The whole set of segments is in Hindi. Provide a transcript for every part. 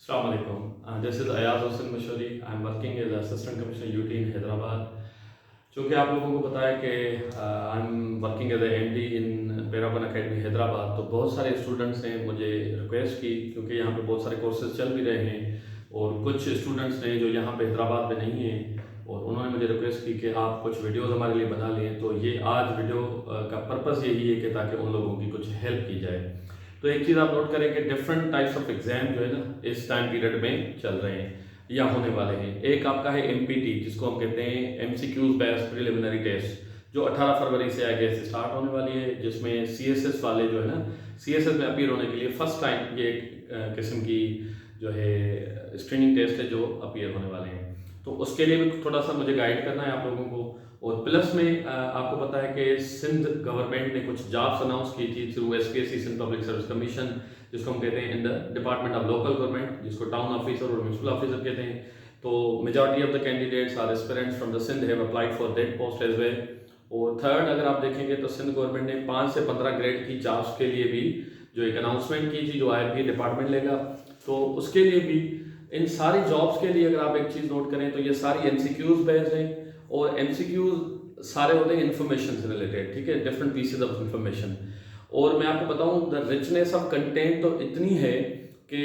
Assalamu alaikum. This is Ayaz Hussain Mashuri. I am working as Assistant Commissioner UT in Hyderabad. चूँकि आप लोगों को पता है कि I am working as a MD in Paragon academy Hyderabad, तो बहुत सारे स्टूडेंट्स ने मुझे रिक्वेस्ट की, क्योंकि यहाँ पे बहुत सारे कोर्सेज चल भी रहे हैं और कुछ स्टूडेंट्स ने जो यहाँ पे हैदराबाद में नहीं हैं, और उन्होंने मुझे रिक्वेस्ट की कि आप कुछ वीडियोज़ हमारे लिए बना लें। तो ये आज वीडियो का पर्पज़ यही है कि ताकि उन लोगों की कुछ हेल्प की जाए। तो एक चीज़ आप नोट करें कि डिफरेंट टाइप्स ऑफ एग्जाम जो है ना इस टाइम पीरियड में चल रहे हैं या होने वाले हैं। एक आपका है MPT, जिसको हम कहते हैं MCQs बेस्ड प्रिलिमिनरी टेस्ट, जो 18 फरवरी से आगे से स्टार्ट होने वाली है, जिसमें CSS वाले जो है ना CSS में अपीयर होने के लिए फर्स्ट टाइम ये एक किस्म की जो है स्क्रीनिंग टेस्ट है जो अपीयर होने वाले हैं। तो उसके लिए भी थोड़ा सा मुझे गाइड करना है आप लोगों को। और प्लस में आपको पता है कि सिंध गवर्नमेंट ने कुछ जॉब्स अनाउंस की थी through SPSC Sindh public service commission, जिसको हम कहते हैं in the department of local government, जिसको टाउन ऑफिसर और म्यूनसिपल ऑफिसर कहते हैं। तो majority of the candidates or aspirants from the Sindh have applied for that post as well. और थर्ड, अगर आप देखेंगे तो सिंध गवर्नमेंट ने 5 से 15 ग्रेड की जॉब्स के लिए भी जो एक अनाउंसमेंट की थी, जो IRP डिपार्टमेंट लेगा, तो उसके लिए भी इन सारी जॉब्स के लिए अगर आप एक चीज़ नोट करें तो ये सारी MCQs बेस्ड हैं। और MCQs सारे होते हैं इन्फॉर्मेशन से रिलेटेड, ठीक है, डिफरेंट पीसेज ऑफ इंफॉर्मेशन। और मैं आपको बताऊं द रिचनेस ऑफ कंटेंट तो इतनी है कि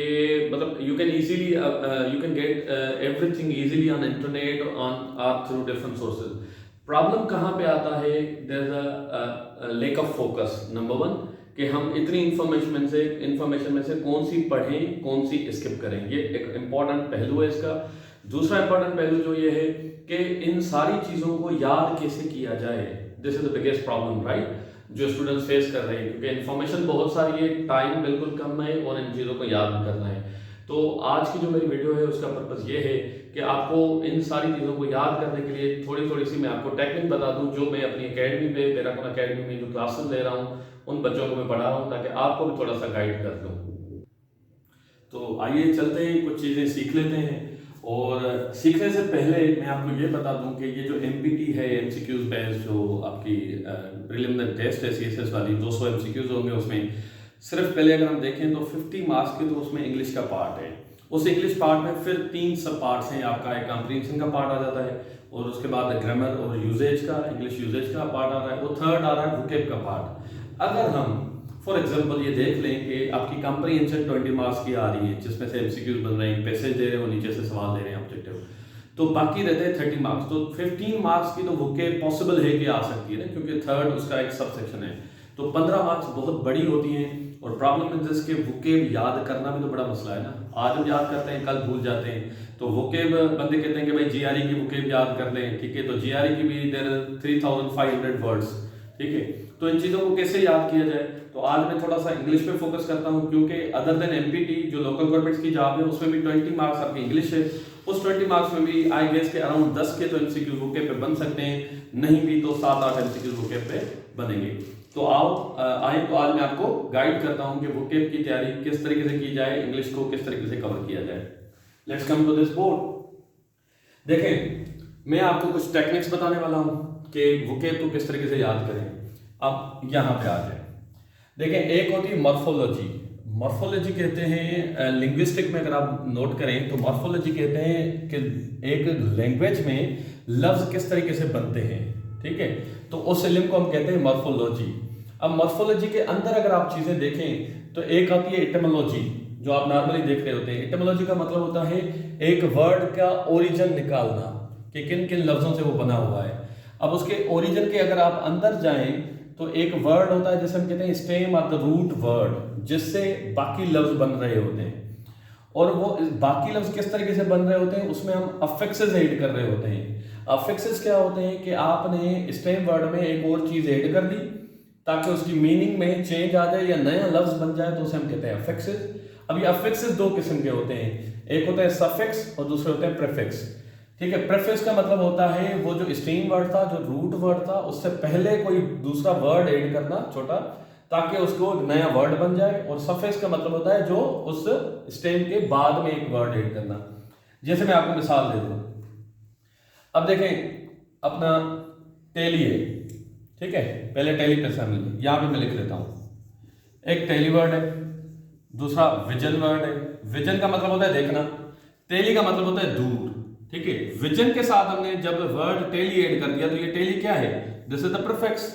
मतलब you can get everything easily on internet on through different sources. Problem कहाँ पे आता है? There is a lack of focus, number one, कि हम इतनी इंफॉर्मेशन में से कौन सी पढ़ें, कौन सी स्किप करें, ये एक इम्पॉर्टेंट पहलू है इसका। दूसरा इम्पॉर्टेंट पहलू जो ये है कि इन सारी चीज़ों को याद कैसे किया जाए। This is the biggest problem, right, जो स्टूडेंट्स फेस कर रहे हैं, क्योंकि इन्फॉर्मेशन बहुत सारी है, टाइम बिल्कुल कम है और इन चीज़ों को याद करना है। तो आज की जो मेरी वीडियो है उसका पर्पज़ ये है कि आपको इन सारी चीज़ों को याद करने के लिए थोड़ी सी मैं आपको टेक्निक बता दूं, जो मैं अपनी अकेडमी पे पेरागन अकेडमी में जो क्लासेस ले रहा हूँ उन बच्चों को मैं पढ़ा रहा हूँ, ताकि आपको भी थोड़ा सा गाइड कर दूँ। तो आइए चलते हैं, कुछ चीज़ें सीख लेते हैं। और सीखने से पहले मैं आपको ये बता दूं कि ये जो MPT है, MCQs बेस्ड जो आपकी प्रिलिमिनरी टेस्ट है CSS वाली, 200 MCQs होंगे उसमें। सिर्फ पहले अगर हम देखें तो 50 मार्क्स के तो उसमें इंग्लिश का पार्ट है। उस इंग्लिश पार्ट में फिर 3 सब पार्ट्स हैं। आपका एक कॉम्प्रिहेंशन का पार्ट आ जाता है, और उसके बाद ग्रामर और यूजेज का, इंग्लिश यूजेज का पार्ट आ रहा है, वो थर्ड आ रहा है वोकैब का पार्ट। अगर हम फॉर एग्जाम्पल ये देख लें कि आपकी कॉम्प्रिहेंशन 20 मार्क्स की आ रही है, जिसमें से MCQs बन रहे हैं, पैसेज दे रहे हो, नीचे से सवाल दे रहे हैं ऑब्जेक्टिव, तो बाकी रहते हैं 30 मार्क्स। तो 15 मार्क्स की तो वोकैब पॉसिबल है कि आ सकती है ना, क्योंकि थर्ड उसका एक सब सेक्शन है। तो 15 मार्क्स बहुत बड़ी होती हैं। और प्रॉब्लम इन दिस के वोकैब याद करना भी तो बड़ा मसला है ना। आज हम याद करते हैं, कल भूल जाते हैं। तो वोकैब बंदे कहते हैं कि भाई GRE की वोकैब याद कर लें, ठीक है, तो GRE की भी देयर 3500 वर्ड्स, ठीक है। तो इन चीज़ों को कैसे याद किया जाए, तो आज मैं थोड़ा सा इंग्लिश पे फोकस करता हूँ, क्योंकि अदर देन MPT जो लोकल गवर्नमेंट्स की जॉब है उसमें भी 20 मार्क्स आपकी इंग्लिश है। उस 20 मार्क्स में भी आई गेस के अराउंड 10 के तो MCQ वोकैब पे बन सकते हैं, नहीं भी तो 7-8 MCQ वोकैब पे बनेंगे। तो आए तो आज मैं आपको गाइड करता हूँ कि वोकैब की तैयारी किस तरीके से की जाए, इंग्लिश को किस तरीके से कवर किया जाए। Let's come to this board. देखें, मैं आपको कुछ टेक्निक्स बताने वाला हूँ कि वोकैब को किस तरीके से याद करें। अब यहाँ पे आ जाए, देखें, एक होती है मॉर्फोलॉजी। मॉर्फोलॉजी कहते हैं लिंग्विस्टिक में, अगर आप नोट करें तो मॉर्फोलॉजी कहते हैं कि एक लैंग्वेज में लफ्ज किस तरीके से बनते हैं, ठीक है, तो उस इल्म को हम कहते हैं मॉर्फोलॉजी। अब मॉर्फोलॉजी के अंदर अगर आप चीजें देखें तो एक आती है एटिमोलॉजी, जो आप नॉर्मली देख रहे होते हैं। एटिमोलॉजी का मतलब होता है एक वर्ड का ओरिजिन निकालना कि किन किन लफ्जों से वो बना हुआ है। अब उसके ओरिजिन के अगर आप अंदर जाएं तो एक वर्ड होता है जिसे हम कहते हैं stem of the root word, जिससे बाकी लफ्ज बन रहे होते हैं। और वो बाकी लफ्ज किस तरीके से बन रहे होते हैं, उसमें हम अफिक्सेस ऐड कर रहे होते हैं। अफिक्सेस क्या होते हैं कि आपने स्टेम वर्ड में एक और चीज ऐड कर दी ताकि उसकी मीनिंग में चेंज आ जाए या नया लफ्ज बन जाए, तो उसे हम कहते हैं अफिक्सेस। अब ये अफिक्सेस 2 किस्म के होते हैं, एक होता है सफिक्स और दूसरे होते हैं प्रीफिक्स, ठीक है। प्रीफिक्स का मतलब होता है वो जो स्टेम वर्ड था, जो रूट वर्ड था, उससे पहले कोई दूसरा वर्ड ऐड करना छोटा, ताकि उसको एक नया वर्ड बन जाए। और सफिक्स का मतलब होता है जो उस स्टेम के बाद में एक वर्ड ऐड करना। जैसे मैं आपको मिसाल दे दूं, अब देखें अपना टेली है, ठीक है, पहले टेली पे फैमिली, यहां पे मैं लिख लेता हूं, एक टेली वर्ड है, दूसरा विजन वर्ड है। विजन का मतलब होता है देखना, टेली का मतलब होता है दूर, ठीक है। विजन के साथ हमने जब वर्ड टेली ऐड कर दिया तो ये टेली क्या है, दिस इज द प्रीफिक्स,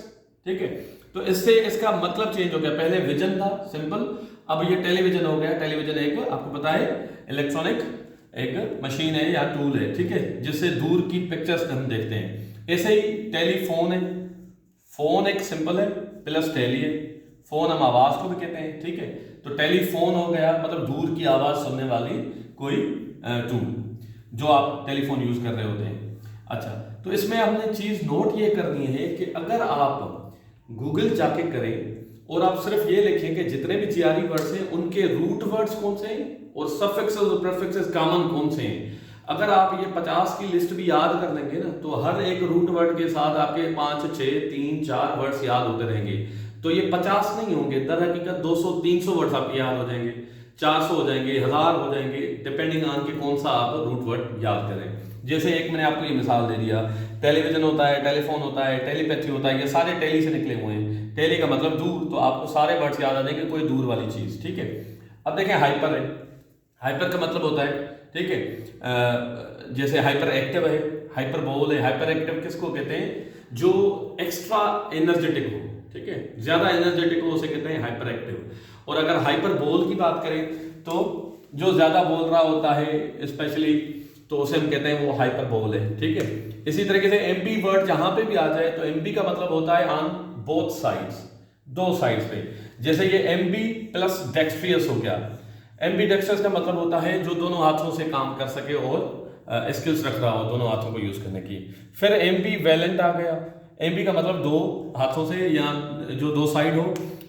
ठीक है। तो इससे इसका मतलब चेंज हो गया, पहले विजन था सिंपल, अब ये टेलीविजन हो गया। टेलीविजन एक आपको पता है इलेक्ट्रॉनिक एक मशीन है या टूल है, ठीक है, जिससे दूर की पिक्चर्स हम देखते हैं। ऐसे ही टेलीफोन है, फोन एक सिंपल है प्लस टेली है, फोन हम आवाज को भी कहते हैं, ठीक है। तो टेलीफोन हो गया मतलब दूर की आवाज सुनने वाली कोई टूल जो आप टेलीफोन यूज कर रहे होते हैं। अच्छा, तो इसमें हमने चीज नोट ये करनी है कि अगर आप गूगल जाके करें और आप सिर्फ ये लिखें कि जितने भी जीआरई वर्ड्स हैं उनके रूट वर्ड्स कौन से हैं और सफिक्सेस और प्रीफिक्सेस कॉमन कौन से हैं, अगर आप ये 50 की लिस्ट भी याद कर लेंगे ना तो हर एक रूट वर्ड के साथ आपके 5, 6, 3, 4 वर्ड्स याद होते रहेंगे। तो ये 50 नहीं होंगे, दर हकीकत 200, 300 वर्ड्स आपके याद हो जाएंगे, 400 हो जाएंगे, 1000 हो जाएंगे, डिपेंडिंग ऑन कि कौन सा आप रूट वर्ड याद करें। जैसे एक मैंने आपको ये मिसाल दे दिया, टेलीविजन होता है, टेलीफोन होता है, टेलीपैथी होता है, ये सारे टेली से निकले हुए हैं। टेली का मतलब दूर, तो आपको सारे वर्ड्स याद आ जाएंगे, कोई दूर वाली चीज, ठीक है। अब देखें हाइपर है, हाइपर का मतलब होता है, ठीक है, जैसे हाइपर एक्टिव है, हाइपर बोल है। हाइपर एक्टिव किसको कहते हैं, जो एक्स्ट्रा एनर्जेटिक हो, ठीक है, ज्यादा एनर्जेटिक हो उसे कहते हैं हाइपर एक्टिव। और अगर हाइपर बोल की बात करें तो जो ज्यादा बोल रहा होता है स्पेशली, तो उसे हम कहते हैं वो हाइपर बोल है, ठीक है। इसी तरीके से एमबी वर्ड जहां पे भी आ जाए तो एमबी का मतलब होता है ऑन बोथ साइड्स, दो साइड्स पे। जैसे ये एमबी प्लस डेक्स्ट्रियस हो गया। एमबी डेक्स्ट्रियस का मतलब होता है जो दोनों हाथों से काम कर सके और स्किल्स रख रहा हो दोनों हाथों को यूज करने की। फिर एमबी वैलेंट आ गया। एमबी का मतलब दो हाथों से या जो दो साइड हो,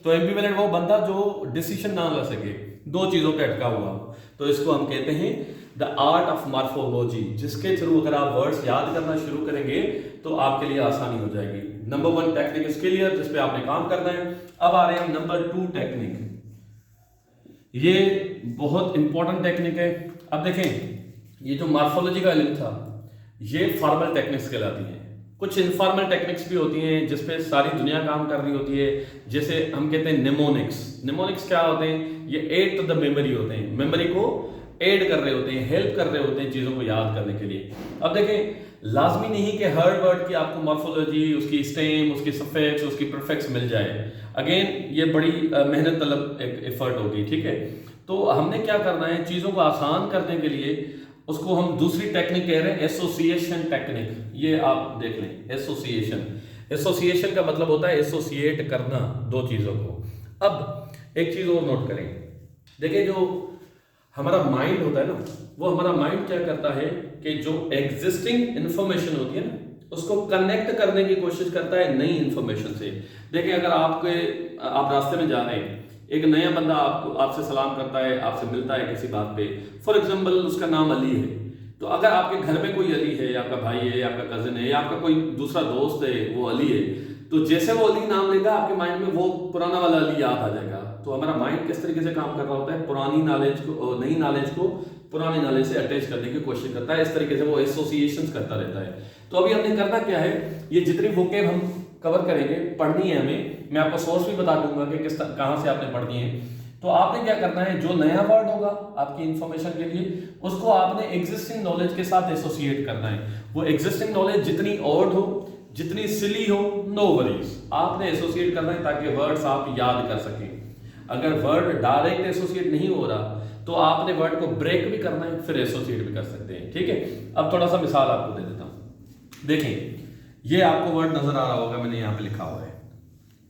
तो एमबी वैलेंट वो बंदा जो डिसीजन ना ले सके, दो चीजों पे अटका हुआ हो, तो इसको हम कहते हैं द आर्ट ऑफ मॉर्फोलॉजी, जिसके थ्रू अगर आप वर्ड्स याद करना शुरू करेंगे तो आपके लिए आसानी हो जाएगी। नंबर 1 टेक्निक इज क्लियर, जिसपे आपने काम करना है। अब आ रहे हैं नंबर 2 टेक्निक, ये बहुत इंपॉर्टेंट टेक्निक है। अब देखें, ये जो मॉर्फोलॉजी का इल्म था ये फॉर्मल टेक्निक्स कहलाती हैं। कुछ इनफॉर्मल टेक्निक्स भी होती हैं जिसपे सारी दुनिया काम कर रही होती है, जैसे हम कहते हैं निमोनिक्स। निमोनिक्स क्या होते हैं, ये एड टू द मेमोरी होते हैं, मेमोरी को ऐड कर रहे होते हैं, हेल्प कर रहे होते हैं चीजों को याद करने के लिए। अब देखें, लाजमी नहीं कि हर वर्ड की आपको मॉर्फोलॉजी, उसकी स्टेम, उसकी सफिक्स, उसकी प्रीफिक्स मिल जाए। अगेन ये बड़ी मेहनत तलब एक एफर्ट होगी, ठीक है। तो हमने क्या करना है, चीजों को आसान करने के लिए उसको हम दूसरी टेक्निक कह रहे हैं एसोसिएशन टेक्निक। ये आप देख लें, एसोसिएशन। एसोसिएशन का मतलब होता है एसोसिएट करना दो चीजों को। अब एक चीज और नोट करें, देखिए जो हमारा माइंड होता है ना, वो हमारा माइंड क्या करता है कि जो एग्जिस्टिंग इंफॉर्मेशन होती है ना उसको कनेक्ट करने की कोशिश करता है नई इंफॉर्मेशन से। देखिए, अगर आप रास्ते में जा रहे हैं, एक नया बंदा आपसे सलाम करता है, आपसे मिलता है किसी बात पे, फॉर एग्जांपल उसका नाम अली है, तो अगर आपके घर में कोई अली है, आपका भाई है, आपका कजिन है, या आपका कोई दूसरा दोस्त है वो अली है, तो जैसे वो अली नाम लेगा आपके माइंड में वो पुराना वाला अली याद आ जाएगा। तो हमारा माइंड किस तरीके से काम कर रहा होता है, पुरानी नॉलेज को, नई नॉलेज को पुरानी नॉलेज से अटैच करने की कोशिश करता है। इस तरीके से वो एसोसिएशंस करता रहता है। तो अभी हमने करना क्या है, ये जितनी वोकेब हम कवर करेंगे, पढ़नी है हमें, मैं आपको सोर्स भी बता दूंगा कि कहाँ से आपने पढ़नी है। तो आपने क्या करना है, जो नया वर्ड होगा आपकी इंफॉर्मेशन के लिए, उसको आपने एग्जिस्टिंग नॉलेज के साथ एसोसिएट करना है। वो एग्जिस्टिंग नॉलेज जितनी ऑड हो, जितनी सिली हो, नो वरीज, आपने एसोसिएट करना है ताकि वर्ड्स आप याद कर सकें। अगर वर्ड डायरेक्ट एसोसिएट नहीं हो रहा तो आपने वर्ड को ब्रेक भी करना है, फिर एसोसिएट भी कर सकते हैं, ठीक है। अब थोड़ा सा मिसाल आपको दे देता हूं। देखें, ये आपको वर्ड नजर आ रहा होगा, मैंने यहां पे लिखा हुआ है,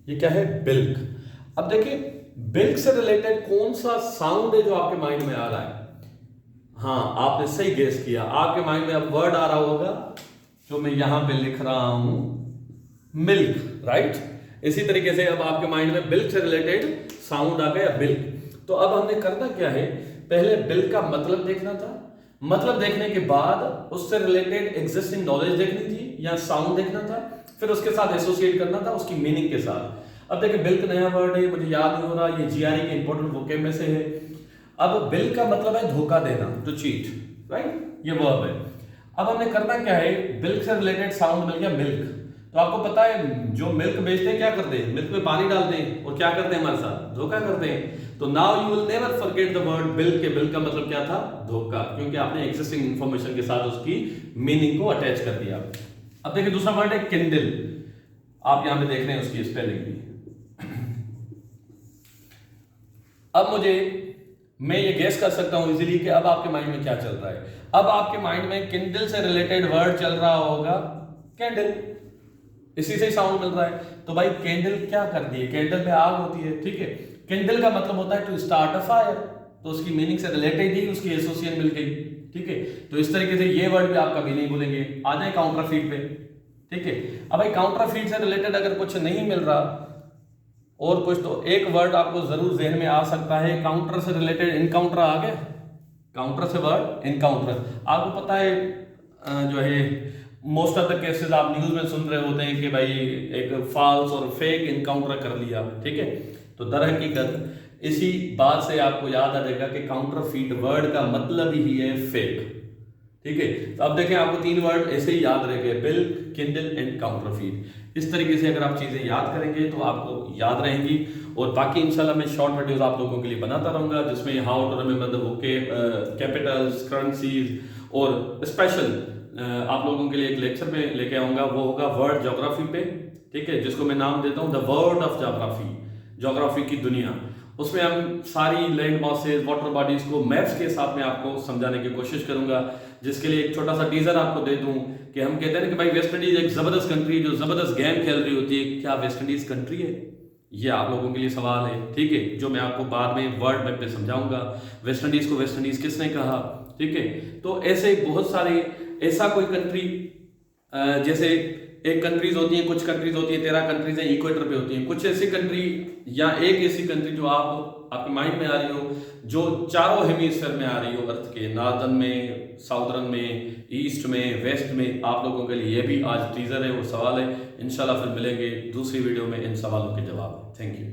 ये क्या है, बिल्क। अब देखिए, बिल्क से रिलेटेड कौन सा साउंड है जो आपके माइंड में आ रहा है। हाँ, आपने सही गेस किया, आपके माइंड में अब वर्ड आ रहा होगा जो मैं यहां पे लिख रहा हूं, मिल्क, राइट। इसी तरीके से अब आपके माइंड में बिल्क से रिलेटेड साउंड आ गया, बिल्क। तो अब हमने करना क्या है, पहले बिल्क का मतलब देखना था, मतलब देखने के बाद उससे रिलेटेड एग्जिस्टिंग नॉलेज देखनी थी या साउंड देखना था, फिर उसके साथ एसोसिएट करना था उसकी मीनिंग के साथ। अब देखिए, बिल्क नया वर्ड है, मुझे याद नहीं हो रहा, ये जीआरई के इंपॉर्टेंट वोकेब में से है। अब बिल्क का मतलब है धोखा देना, टू चीट, राइट, ये वर्ब है। अब हमने करना क्या है, बिल्क से रिलेटेड साउंड मिल गया, मिल्क। तो आपको पता है जो मिल्क बेचते हैं क्या करते हैं, मिल्क में पानी डालते हैं और क्या करते हैं, हमारे साथ धोखा करते हैं। तो now you will never forget the word bill के बिल का मतलब क्या था? धोखा, क्योंकि आपने एग्जिस्टिंग इंफॉर्मेशन के साथ उसकी मीनिंग को अटैच कर दिया। अब देखिए दूसरा वर्ड है किंडल, आप यहां पे देख रहे हैं उसकी स्पेलिंग भी। अब मैं ये गेस कर सकता हूं इजीली कि अब आपके माइंड में क्या चल रहा है। अब आपके माइंड में किंडल से रिलेटेड वर्ड चल रहा होगा कैंडल, इसी से ही साउंड मिल रहा है। तो भाई कैंडल क्या करती है? कैंडल में आग होती है, ठीक है। कैंडल का मतलब होता है टू स्टार्ट अ फायर, तो उसकी मीनिंग से रिलेटेड ही उसकी एसोसिएशन मिल गई, ठीक है। तो इस तरीके से ये वर्ड भी आप कभी नहीं भूलेंगे। आ जाए काउंटरफीट पे, ठीक है। अब भाई काउंटरफीट से रिलेटेड अगर कुछ नहीं मिल रहा और कुछ, तो एक वर्ड आपको जरूर जहन में आ सकता है काउंटर से रिलेटेड, इनकाउंटर आ गया। काउंटर से वर्ड इनकाउंटर, आपको पता है जो है मोस्ट ऑफ द केसेस आप न्यूज में सुन रहे होते हैं कि भाई एक फॉल्स और फेक इनकाउंटर कर लिया, ठीक है। तो दर हकीकत इसी बात से आपको याद आ जाएगा कि काउंटरफीट वर्ड का मतलब ही है फेक, ठीक है। तो अब देखें आपको 3 वर्ड ऐसे ही याद रह गए, बिल, किंडल एंड काउंटरफीट। इस तरीके से अगर आप चीजें याद करेंगे तो आपको याद रहेंगी। और बाकी इंशाल्लाह मैं शॉर्ट वीडियोस आप लोगों के लिए बनाता रहूंगा, जिसमें how to remember the capitals, currencies, और स्पेशल आप लोगों के लिए एक लेक्चर में लेके आऊंगा, वो होगा वर्ल्ड ज्योग्राफी पे, ठीक है, जिसको मैं नाम देता हूं the world of geography, geography की दुनिया। उसमें हम सारी लैंड मासेस, वाटर बॉडीज को मैप्स के साथ में आपको समझाने की कोशिश करूंगा, जिसके लिए एक छोटा सा टीजर आपको दे दूं कि हम कहते हैं ना कि भाई वेस्ट इंडीज एक जबरदस्त कंट्री जो जबरदस्त गेम खेल रही होती है, क्या वेस्ट इंडीज कंट्री है? ये आप लोगों के लिए सवाल है, ठीक है, जो मैं आपको बाद में वर्ड मैप पे समझाऊंगा। वेस्ट इंडीज को वेस्ट इंडीज किसने कहा, ठीक है। तो ऐसे बहुत सारे, ऐसा कोई कंट्री, जैसे एक कंट्रीज होती हैं, कुछ कंट्रीज होती है 13 कंट्रीज हैं इक्वेटर पे होती हैं, कुछ ऐसी कंट्री या एक ऐसी कंट्री जो आपके माइंड में आ रही हो, जो चारों हेमिस्फीयर में आ रही हो, अर्थ के नॉर्दर्न में, साउदर्न में, ईस्ट में, वेस्ट में। आप लोगों के लिए ये भी आज टीजर है और सवाल है। इंशाल्लाह फिर मिलेंगे दूसरी वीडियो में इन सवालों के जवाब। Thank you.